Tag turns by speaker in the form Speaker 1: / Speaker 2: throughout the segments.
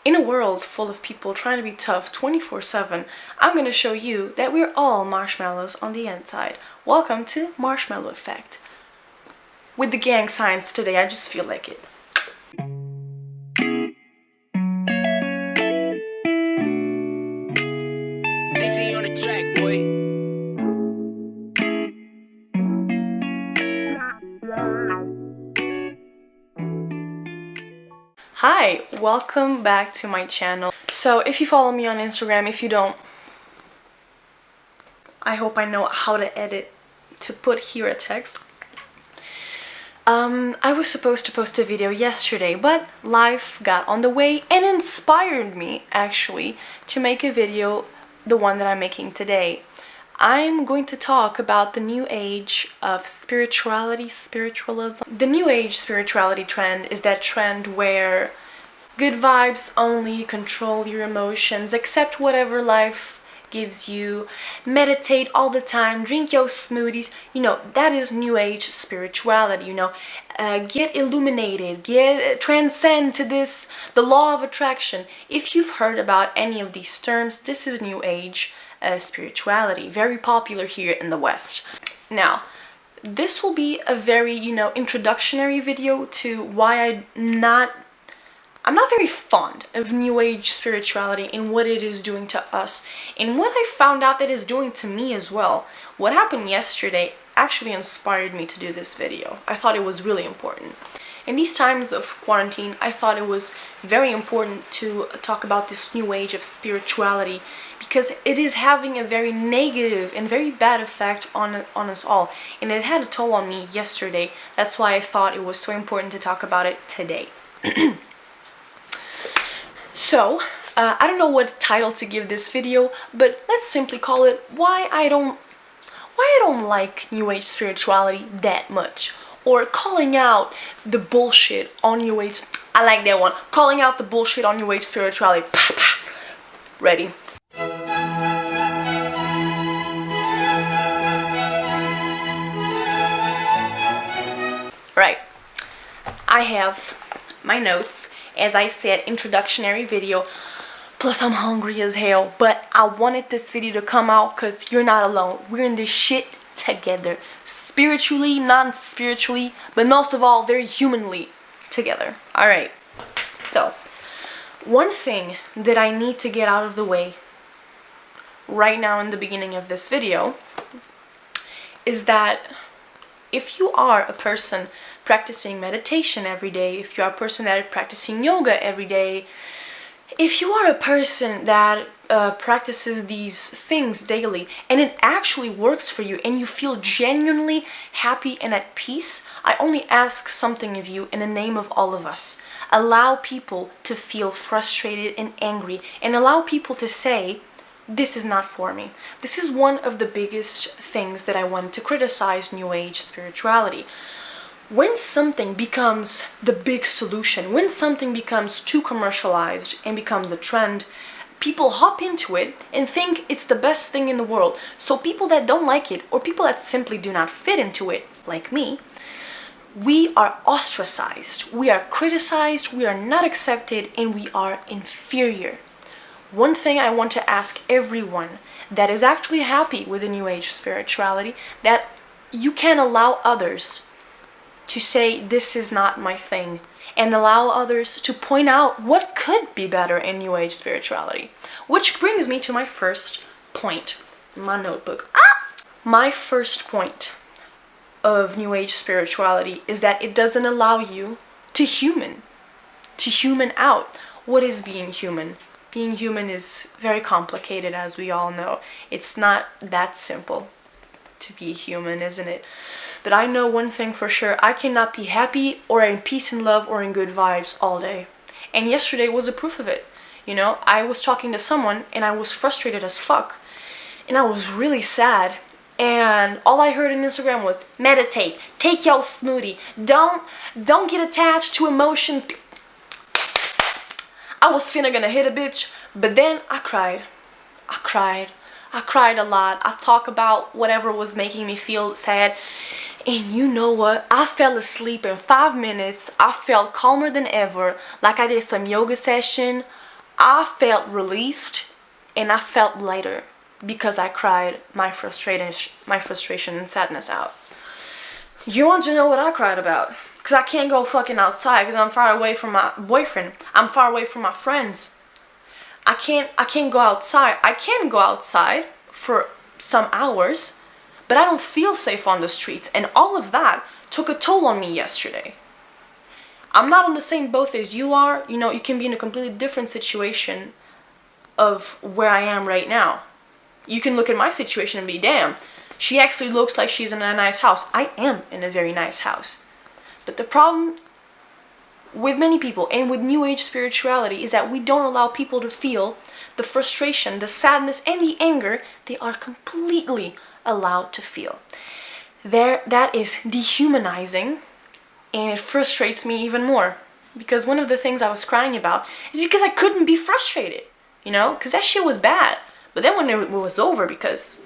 Speaker 1: In a world full of people trying to be tough 24/7, I'm gonna show you that we're all marshmallows on the inside. Welcome to Marshmallow Effect. With the gang signs today, I just feel like it.
Speaker 2: On the track, boy.
Speaker 1: Hi, welcome back to my channel. So if you follow me on Instagram, if you don't, I hope I know how to edit to put here a text. I was supposed to post a video yesterday, but life got on the way and inspired me actually to make a video, the one that I'm making today. I'm going to talk about the new age of spiritualism. The new age spirituality trend is that trend where good vibes only, control your emotions, accept whatever life gives you, meditate all the time, drink your smoothies. You know, that is new age spirituality, you know. Get illuminated, transcend to this, the law of attraction. If you've heard about any of these terms, this is new age spirituality, very popular here in the West. Now, this will be a very, introductionary video to why I'm not very fond of new age spirituality and what it is doing to us and what I found out that is doing to me as well. What happened yesterday actually inspired me to do this video. I thought it was really important. In these times of quarantine, I thought it was very important to talk about this new age of spirituality because it is having a very negative and very bad effect on us all. And it had a toll on me yesterday. That's why I thought it was so important to talk about it today. So, I don't know what title to give this video, but let's simply call it why I don't like new age spirituality that much. Or calling out the bullshit on new age. I like that one. Calling out the bullshit on new age spirituality. Ready? Right. I have my notes. As I said, introductionary video. Plus I'm hungry as hell. But I wanted this video to come out because you're not alone. We're in this shit together. Spiritually, non-spiritually, but most of all, very humanly together. Alright. So, one thing that I need to get out of the way right now in the beginning of this video is that if you are a person practicing meditation every day, if you are a person that is practicing yoga every day, if you are a person that practices these things daily and it actually works for you and you feel genuinely happy and at peace, I only ask something of you in the name of all of us. Allow people to feel frustrated and angry and allow people to say, this is not for me. This is one of the biggest things that I want to criticize New Age spirituality. When something becomes the big solution, when something becomes too commercialized and becomes a trend, people hop into it and think it's the best thing in the world. So people that don't like it or people that simply do not fit into it, like me, we are ostracized, we are criticized, we are not accepted, and we are inferior. One thing I want to ask everyone that is actually happy with the New Age spirituality, that you can allow others to say this is not my thing and allow others to point out what could be better in New Age spirituality. Which brings me to my first point in my notebook. My first point of New Age spirituality is that it doesn't allow you to human out. What is being human? Being human is very complicated, as we all know. It's not that simple to be human, isn't it? But I know one thing for sure. I cannot be happy or in peace and love or in good vibes all day. And yesterday was a proof of it. You know, I was talking to someone and I was frustrated as fuck. And I was really sad. And all I heard on Instagram was, meditate, take your smoothie, don't get attached to emotions. I was finna gonna hit a bitch, but then I cried. I cried a lot. I talk about whatever was making me feel sad. And you know what? I fell asleep in 5 minutes. I felt calmer than ever. Like I did some yoga session. I felt released and I felt lighter because I cried my frustration and sadness out. You want to know what I cried about? Because I can't go fucking outside because I'm far away from my boyfriend. I'm far away from my friends. I can't go outside. I can go outside for some hours, but I don't feel safe on the streets. And all of that took a toll on me yesterday. I'm not on the same boat as you are. You know, you can be in a completely different situation of where I am right now. You can look at my situation and be, damn, she actually looks like she's in a nice house. I am in a very nice house. But the problem with many people and with New Age spirituality is that we don't allow people to feel the frustration, the sadness, and the anger they are completely allowed to feel. That is dehumanizing, and it frustrates me even more. Because one of the things I was crying about is because I couldn't be frustrated, you know? Because that shit was bad. But then when it was over, because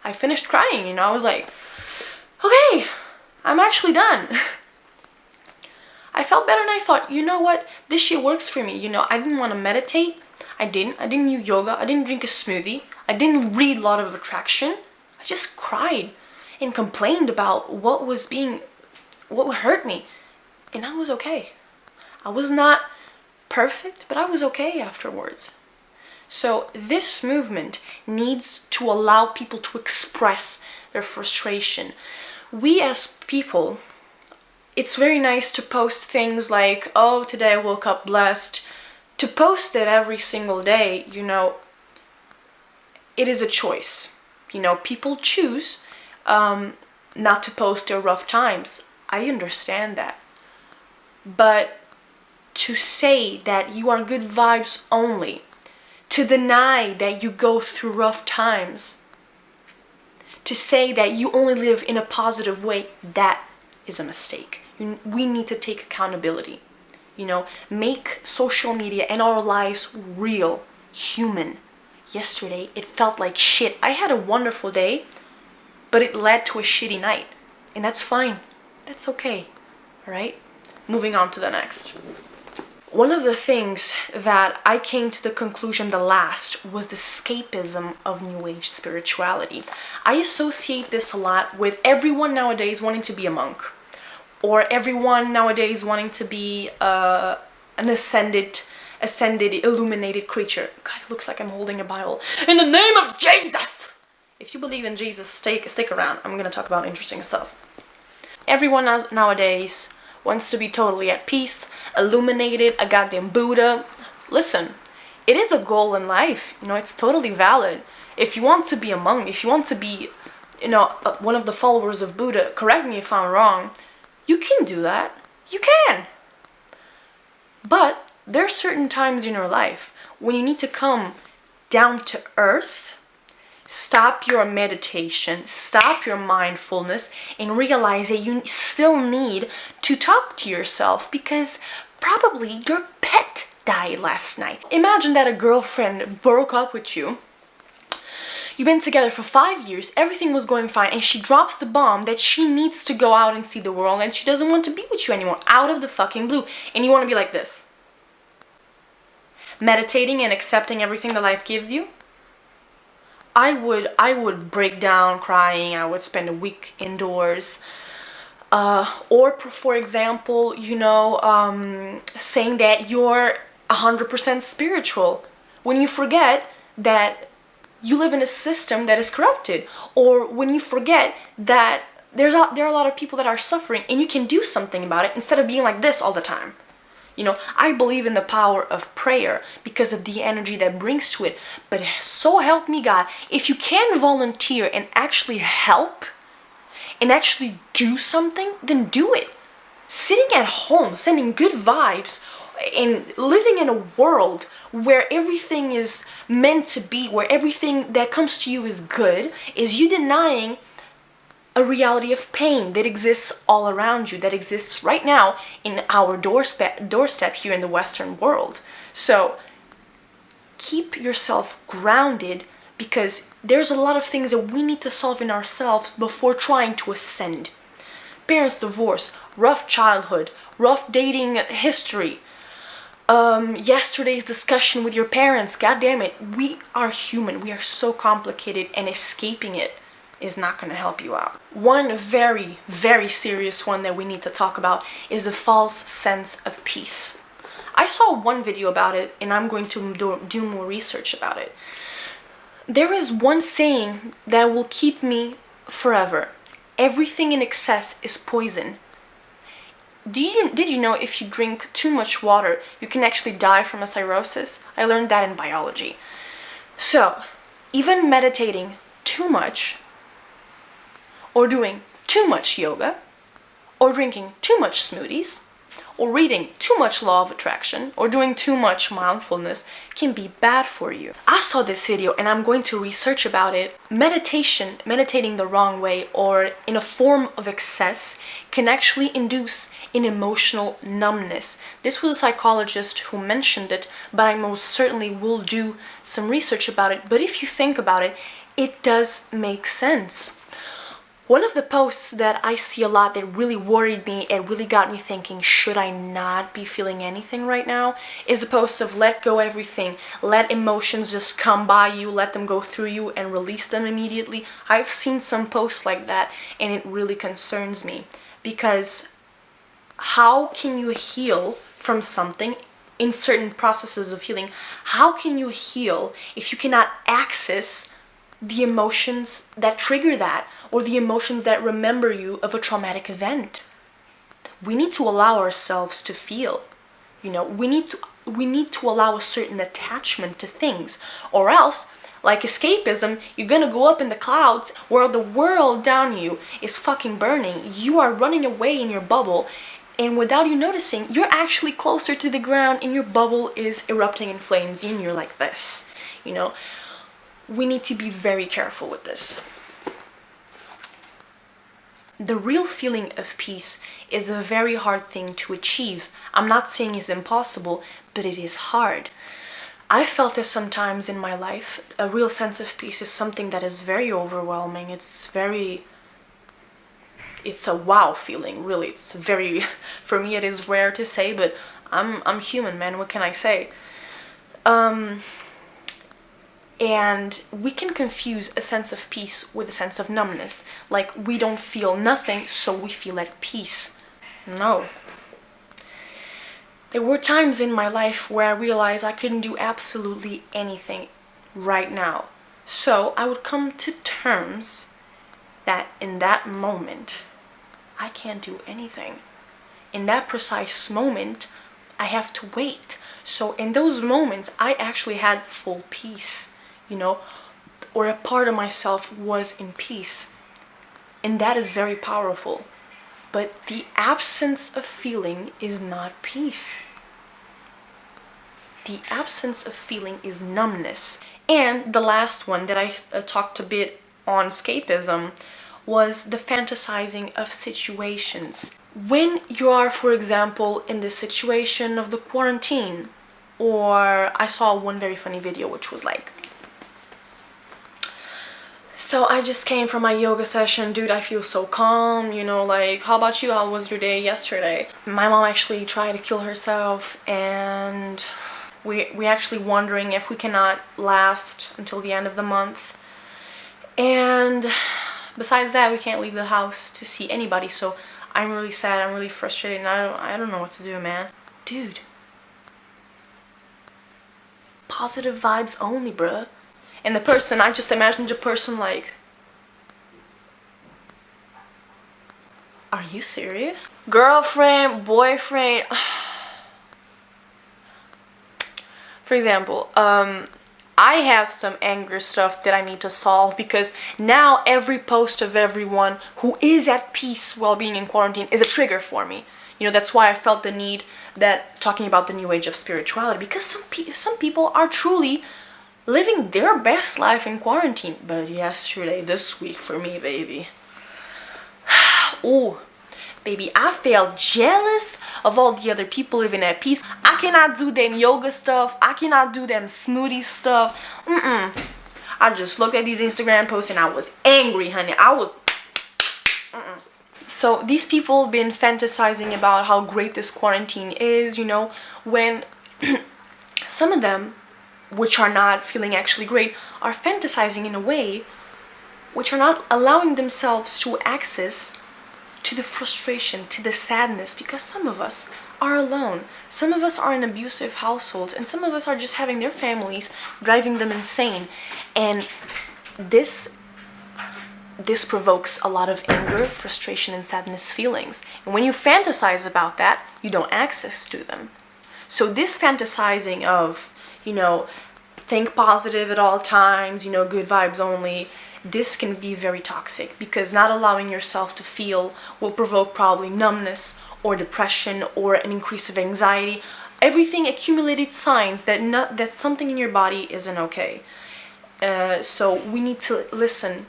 Speaker 1: I finished crying, you know, I was like, okay, I'm actually done. I felt better and I thought, you know what? This shit works for me. You know, I didn't want to meditate. I didn't do yoga. I didn't drink a smoothie. I didn't read Law of Attraction. I just cried and complained about what hurt me. And I was okay. I was not perfect, but I was okay afterwards. So this movement needs to allow people to express their frustration. We as people, it's very nice to post things like, oh, today I woke up blessed. To post it every single day, you know, it is a choice. You know, people choose not to post their rough times. I understand that. But to say that you are good vibes only, to deny that you go through rough times, to say that you only live in a positive way, that is a mistake. We need to take accountability. You know, make social media and our lives real, human. Yesterday, it felt like shit. I had a wonderful day, but it led to a shitty night. And that's fine. That's okay. Alright? Moving on to the next. One of the things that I came to the conclusion the last was the escapism of New Age spirituality. I associate this a lot with everyone nowadays wanting to be a monk. Or everyone nowadays wanting to be an ascended, illuminated creature. God, it looks like I'm holding a Bible. In the name of Jesus! If you believe in Jesus, stick around. I'm going to talk about interesting stuff. Everyone nowadays wants to be totally at peace, illuminated, a goddamn Buddha. Listen, it is a goal in life. You know, it's totally valid. If you want to be a monk, if you want to be, you know, one of the followers of Buddha, correct me if I'm wrong, you can do that. You can. But there are certain times in your life when you need to come down to earth, stop your meditation, stop your mindfulness, and realize that you still need to talk to yourself because probably your pet died last night. Imagine that a girlfriend broke up with you. You've been together for 5 years, everything was going fine, and she drops the bomb that she needs to go out and see the world and she doesn't want to be with you anymore, out of the fucking blue. And you want to be like this. Meditating and accepting everything that life gives you. I would break down crying. I would spend a week indoors. Or for example, you know, saying that you're 100% spiritual when you forget that you live in a system that is corrupted, or when you forget that there are a lot of people that are suffering and you can do something about it instead of being like this all the time. You know, I believe in the power of prayer because of the energy that brings to it, but so help me God, if you can volunteer and actually help and actually do something, then do it. Sitting at home, sending good vibes, and living in a world where everything is meant to be, where everything that comes to you is good, is you denying a reality of pain that exists all around you, that exists right now in our doorstep here in the Western world. So keep yourself grounded because there's a lot of things that we need to solve in ourselves before trying to ascend. Parents' divorce, rough childhood, rough dating history, Yesterday's discussion with your parents. God damn it. We are human. We are so complicated, and escaping it is not going to help you out. One very, very serious one that we need to talk about is the false sense of peace. I saw one video about it, and I'm going to do more research about it. There is one saying that will keep me forever. Everything in excess is poison. Did you know if you drink too much water, you can actually die from a cirrhosis? I learned that in biology. So, even meditating too much, or doing too much yoga, or drinking too much smoothies, or reading too much law of attraction, or doing too much mindfulness can be bad for you. I saw this video and I'm going to research about it. Meditating the wrong way or in a form of excess can actually induce an emotional numbness. This was a psychologist who mentioned it, but I most certainly will do some research about it. But if you think about it, it does make sense. One of the posts that I see a lot that really worried me and really got me thinking, should I not be feeling anything right now, is the post of let go everything, let emotions just come by you, let them go through you and release them immediately. I've seen some posts like that and it really concerns me, because how can you heal from something in certain processes of healing? How can you heal if you cannot access the emotions that trigger that, or the emotions that remember you of a traumatic event? We need to allow ourselves to feel. We need to allow a certain attachment to things, or else, like escapism, you're gonna go up in the clouds where the world down you is fucking burning. You are running away in your bubble, and without you noticing, you're actually closer to the ground and your bubble is erupting in flames and you're like this. We need to be very careful with this. The real feeling of peace is a very hard thing to achieve. I'm not saying it's impossible, but it is hard. I felt this sometimes in my life. A real sense of peace is something that is very overwhelming. It's a wow feeling, really. It's very, for me it is rare to say, but I'm human, man. What can I say? And we can confuse a sense of peace with a sense of numbness. Like, we don't feel nothing, so we feel at peace. No. There were times in my life where I realized I couldn't do absolutely anything right now. So I would come to terms that in that moment, I can't do anything. In that precise moment, I have to wait. So in those moments, I actually had full peace. Or a part of myself was in peace. And that is very powerful. But the absence of feeling is not peace. The absence of feeling is numbness. And the last one that I talked a bit on escapism was the fantasizing of situations. When you are, for example, in the situation of the quarantine, or I saw one very funny video which was like, so I just came from my yoga session, dude, I feel so calm, like, how about you? How was your day yesterday? My mom actually tried to kill herself, and we actually wondering if we cannot last until the end of the month. And besides that, we can't leave the house to see anybody, so I'm really sad, I'm really frustrated, and I don't know what to do, man. Dude. Positive vibes only, bruh. And the person, I just imagined a person like, are you serious? Girlfriend, boyfriend. For example, I have some anger stuff that I need to solve, because now every post of everyone who is at peace while being in quarantine is a trigger for me. That's why I felt the need that talking about the new age of spirituality, because some people are truly living their best life in quarantine. But yesterday, this week for me, baby. Ooh, baby, I felt jealous of all the other people living at peace. I cannot do them yoga stuff. I cannot do them smoothie stuff. I just looked at these Instagram posts and I was angry, honey. So these people have been fantasizing about how great this quarantine is, when some of them, which are not feeling actually great, are fantasizing in a way which are not allowing themselves to access to the frustration, to the sadness, because some of us are alone. Some of us are in abusive households, and some of us are just having their families driving them insane. And this provokes a lot of anger, frustration, and sadness feelings. And when you fantasize about that, you don't access to them. So this fantasizing of, think positive at all times, good vibes only, this can be very toxic, because not allowing yourself to feel will provoke probably numbness or depression or an increase of anxiety. Everything accumulated signs that something in your body isn't okay. So we need to listen.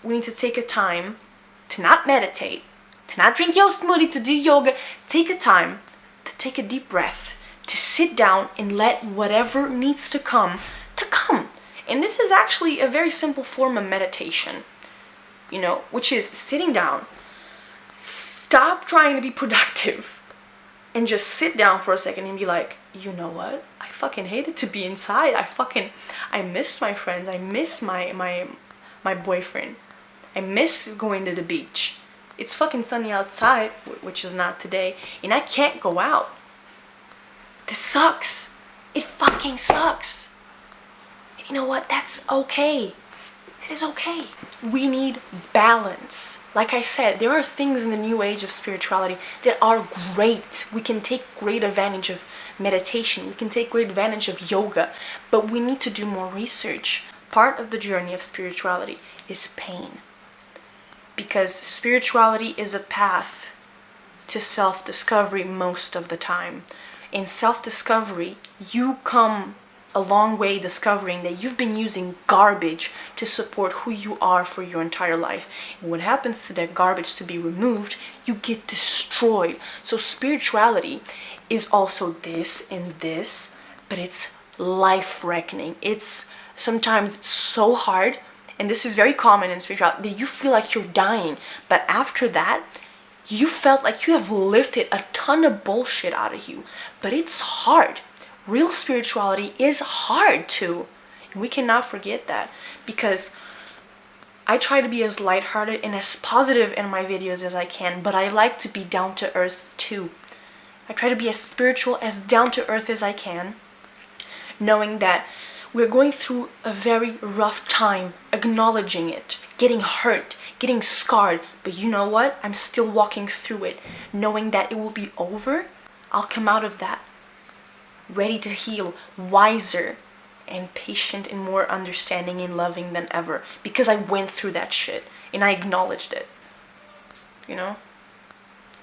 Speaker 1: We need to take a time to not meditate, to not drink your smoothie, to do yoga. Take a time to take a deep breath, to sit down and let whatever needs to come. And this is actually a very simple form of meditation, which is sitting down, stop trying to be productive, and just sit down for a second and be like, you know what? I fucking hated to be inside. I miss my friends. I miss my boyfriend. I miss going to the beach. It's fucking sunny outside, which is not today, and I can't go out. This sucks. It fucking sucks. And you know what? That's okay. It is okay. We need balance. Like I said, there are things in the new age of spirituality that are great. We can take great advantage of meditation. We can take great advantage of yoga. But we need to do more research. Part of the journey of spirituality is pain. Because spirituality is a path to self-discovery most of the time. In self-discovery, you come a long way discovering that you've been using garbage to support who you are for your entire life. And what happens to that garbage to be removed, you get destroyed. So spirituality is also this and this, but it's life-reckoning. Sometimes it's so hard, and this is very common in spirituality, that you feel like you're dying, but after that, you felt like you have lifted a ton of bullshit out of you. But it's hard. Real spirituality is hard too. And we cannot forget that, because I try to be as lighthearted and as positive in my videos as I can, but I like to be down to earth too. I try to be as spiritual, as down to earth as I can, knowing that we're going through a very rough time, acknowledging it, getting hurt, getting scarred, but you know what? I'm still walking through it, knowing that it will be over. I'll come out of that ready to heal, wiser and patient and more understanding and loving than ever, because I went through that shit and I acknowledged it,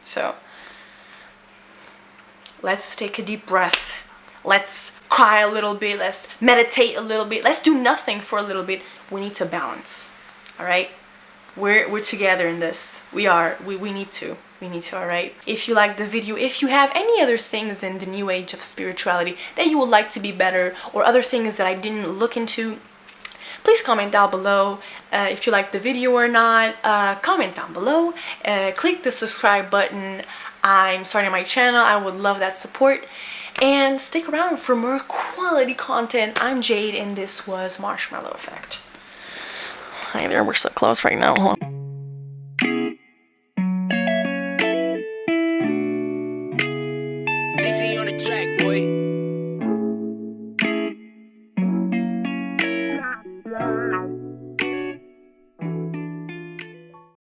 Speaker 1: So let's take a deep breath. Let's cry a little bit. Let's meditate a little bit. Let's do nothing for a little bit. We need to balance. All right? We're together in this. We need to. We need to, all right? If you like the video, if you have any other things in the new age of spirituality that you would like to be better, or other things that I didn't look into, please comment down below. If you like the video or not, comment down below. Click the subscribe button. I'm starting my channel. I would love that support. And stick around for more quality content. I'm Jade, and this was Marshmallow Effect. Hi there, we're so close right now.